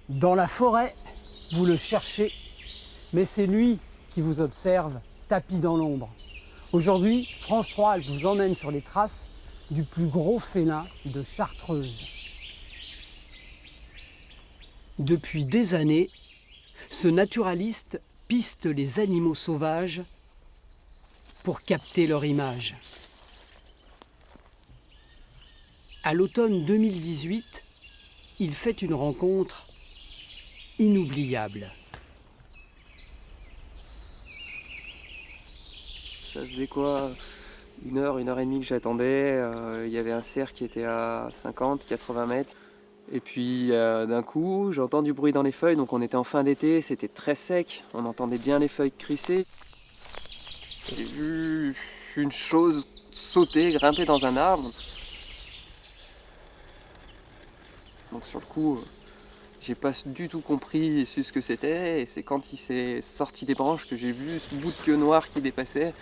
Dans la forêt, vous le cherchez, mais c'est lui qui vous observe, tapi dans l'ombre. Aujourd'hui, France 3 Alpes vous emmène sur les traces du plus gros félin de Chartreuse. Depuis des années, ce naturaliste piste les animaux sauvages pour capter leur image. À l'automne 2018, il fait une rencontre inoubliable. Ça faisait quoi, 1 heure et demie que j'attendais. Il y avait un cerf qui était à 50, 80 mètres. Et puis d'un coup, j'entends du bruit dans les feuilles. Donc on était en fin d'été, c'était très sec. On entendait bien les feuilles crisser. J'ai vu une chose sauter, grimper dans un arbre. Donc sur le coup, j'ai pas du tout compris et su ce que c'était. Et c'est quand il s'est sorti des branches que j'ai vu ce bout de queue noire qui dépassait.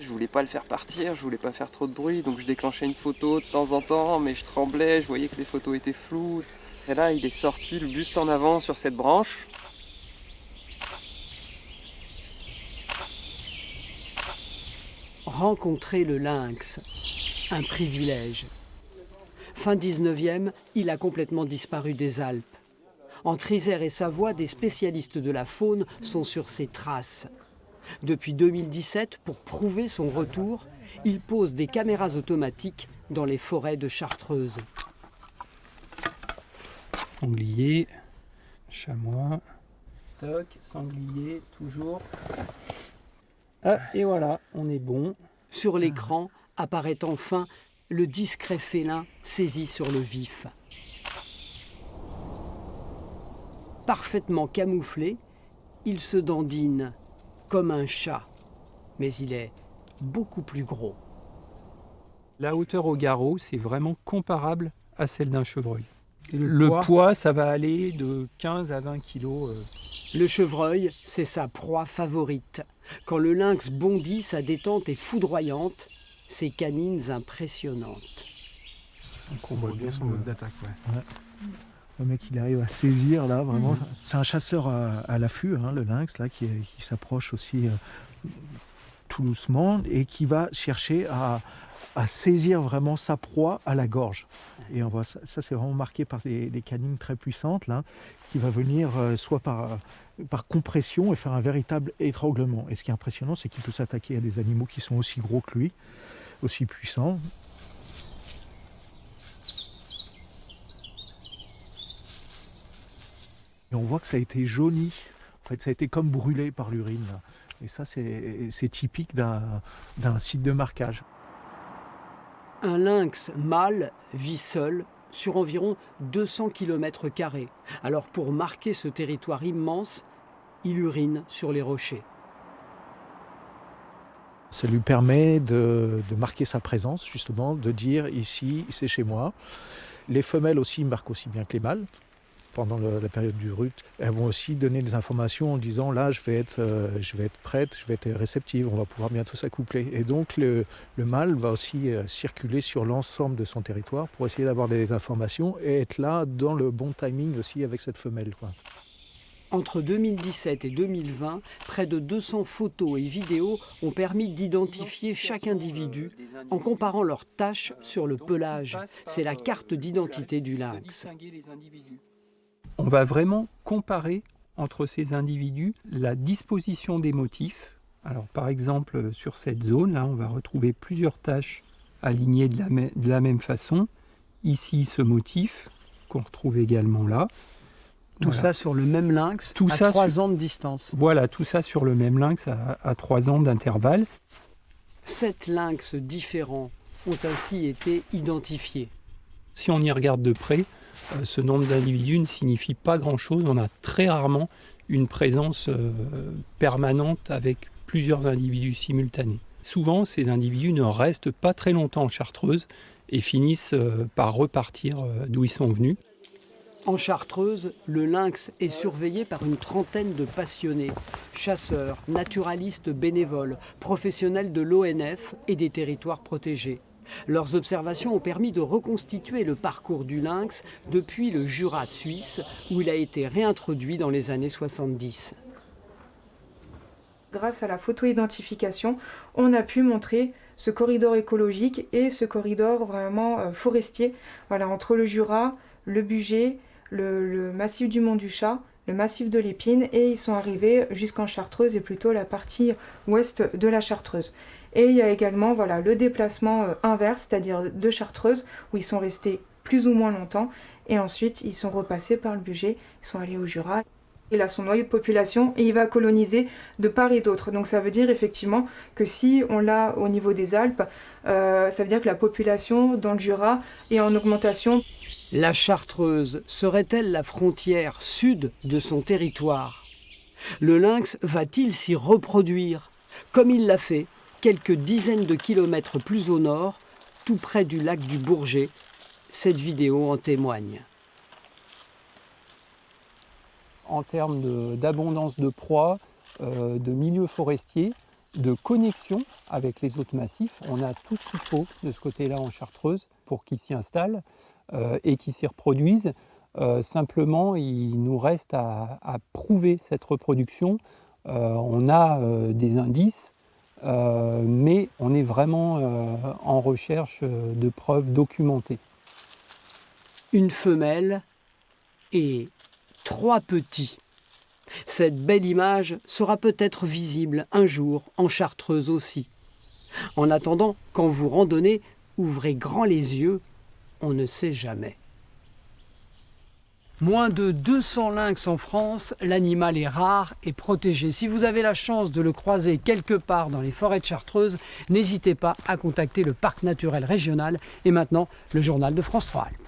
Je voulais pas le faire partir, je voulais pas faire trop de bruit, donc je déclenchais une photo de temps en temps, mais je tremblais, je voyais que les photos étaient floues. Et là, il est sorti, le buste en avant sur cette branche. Rencontrer le lynx, un privilège. Fin 19e, il a complètement disparu des Alpes. Entre Isère et Savoie, des spécialistes de la faune sont sur ses traces. Depuis 2017, pour prouver son retour, il pose des caméras automatiques dans les forêts de Chartreuse. Sanglier, chamois, toc, sanglier, toujours. Ah, et voilà, on est bon. Sur l'écran apparaît enfin le discret félin saisi sur le vif. Parfaitement camouflé, il se dandine comme un chat, mais il est beaucoup plus gros. La hauteur au garrot, c'est vraiment comparable à celle d'un chevreuil. Et Le poids, ça va aller de 15 à 20 kilos. Le chevreuil, c'est sa proie favorite. Quand le lynx bondit, sa détente est foudroyante, ses canines impressionnantes. Donc on voit bien son mode d'attaque. Ouais. Le mec, il arrive à saisir là, vraiment. C'est un chasseur à l'affût, hein, le lynx, là, qui s'approche aussi tout doucement et qui va chercher à saisir vraiment sa proie à la gorge. Et on voit ça c'est vraiment marqué par des canines très puissantes, là, qui va venir soit par compression et faire un véritable étranglement. Et ce qui est impressionnant, c'est qu'il peut s'attaquer à des animaux qui sont aussi gros que lui, aussi puissants. Et on voit que ça a été jauni, en fait ça a été comme brûlé par l'urine. Et ça c'est typique d'un site de marquage. Un lynx mâle vit seul sur environ 200 km². Alors pour marquer ce territoire immense, il urine sur les rochers. Ça lui permet de marquer sa présence, justement, de dire ici c'est chez moi. Les femelles aussi marquent aussi bien que les mâles. Pendant la période du rut, elles vont aussi donner des informations en disant là je vais être prête, je vais être réceptive, on va pouvoir bientôt s'accoupler. Et donc le mâle va aussi circuler sur l'ensemble de son territoire pour essayer d'avoir des informations et être là dans le bon timing aussi avec cette femelle, quoi. Entre 2017 et 2020, près de 200 photos et vidéos ont permis d'identifier chaque individu en comparant leurs taches sur le pelage. C'est la carte d'identité du lynx. On va vraiment comparer entre ces individus la disposition des motifs. Alors par exemple, sur cette zone-là, on va retrouver plusieurs taches alignées de la même façon. Ici, ce motif qu'on retrouve également là. Tout ça sur le même lynx, à 3 ans de distance. Voilà, tout ça sur le même lynx à 3 ans d'intervalle. 7 lynx différents ont ainsi été identifiés. Si on y regarde de près, ce nombre d'individus ne signifie pas grand-chose. On a très rarement une présence permanente avec plusieurs individus simultanés. Souvent, ces individus ne restent pas très longtemps en Chartreuse et finissent par repartir d'où ils sont venus. En Chartreuse, le lynx est surveillé par une trentaine de passionnés, chasseurs, naturalistes bénévoles, professionnels de l'ONF et des territoires protégés. Leurs observations ont permis de reconstituer le parcours du lynx depuis le Jura suisse, où il a été réintroduit dans les années 70. Grâce à la photo-identification, on a pu montrer ce corridor écologique et ce corridor vraiment forestier, voilà, entre le Jura, le Bugey, le massif du Mont du Chat, le massif de l'Épine, et ils sont arrivés jusqu'en Chartreuse et plutôt la partie ouest de la Chartreuse. Et il y a également voilà, le déplacement inverse, c'est-à-dire de Chartreuse, où ils sont restés plus ou moins longtemps, et ensuite ils sont repassés par le Bugey, ils sont allés au Jura. Il a son noyau de population et il va coloniser de part et d'autre. Donc ça veut dire effectivement que si on l'a au niveau des Alpes, ça veut dire que la population dans le Jura est en augmentation. La Chartreuse serait-elle la frontière sud de son territoire? Le lynx va-t-il s'y reproduire, comme il l'a fait quelques dizaines de kilomètres plus au nord, tout près du lac du Bourget? Cette vidéo en témoigne. En termes d'abondance de proies, de milieux forestiers, de connexion avec les autres massifs, on a tout ce qu'il faut de ce côté-là en Chartreuse pour qu'ils s'y installent et qu'ils s'y reproduisent. Simplement, il nous reste à prouver cette reproduction. On a des indices, mais on est vraiment en recherche de preuves documentées. Une femelle et 3 petits. Cette belle image sera peut-être visible un jour en Chartreuse aussi. En attendant, quand vous randonnez, ouvrez grand les yeux, on ne sait jamais. Moins de 200 lynx en France, l'animal est rare et protégé. Si vous avez la chance de le croiser quelque part dans les forêts de Chartreuse, n'hésitez pas à contacter le parc naturel régional. Et maintenant, le journal de France 3 Alpes.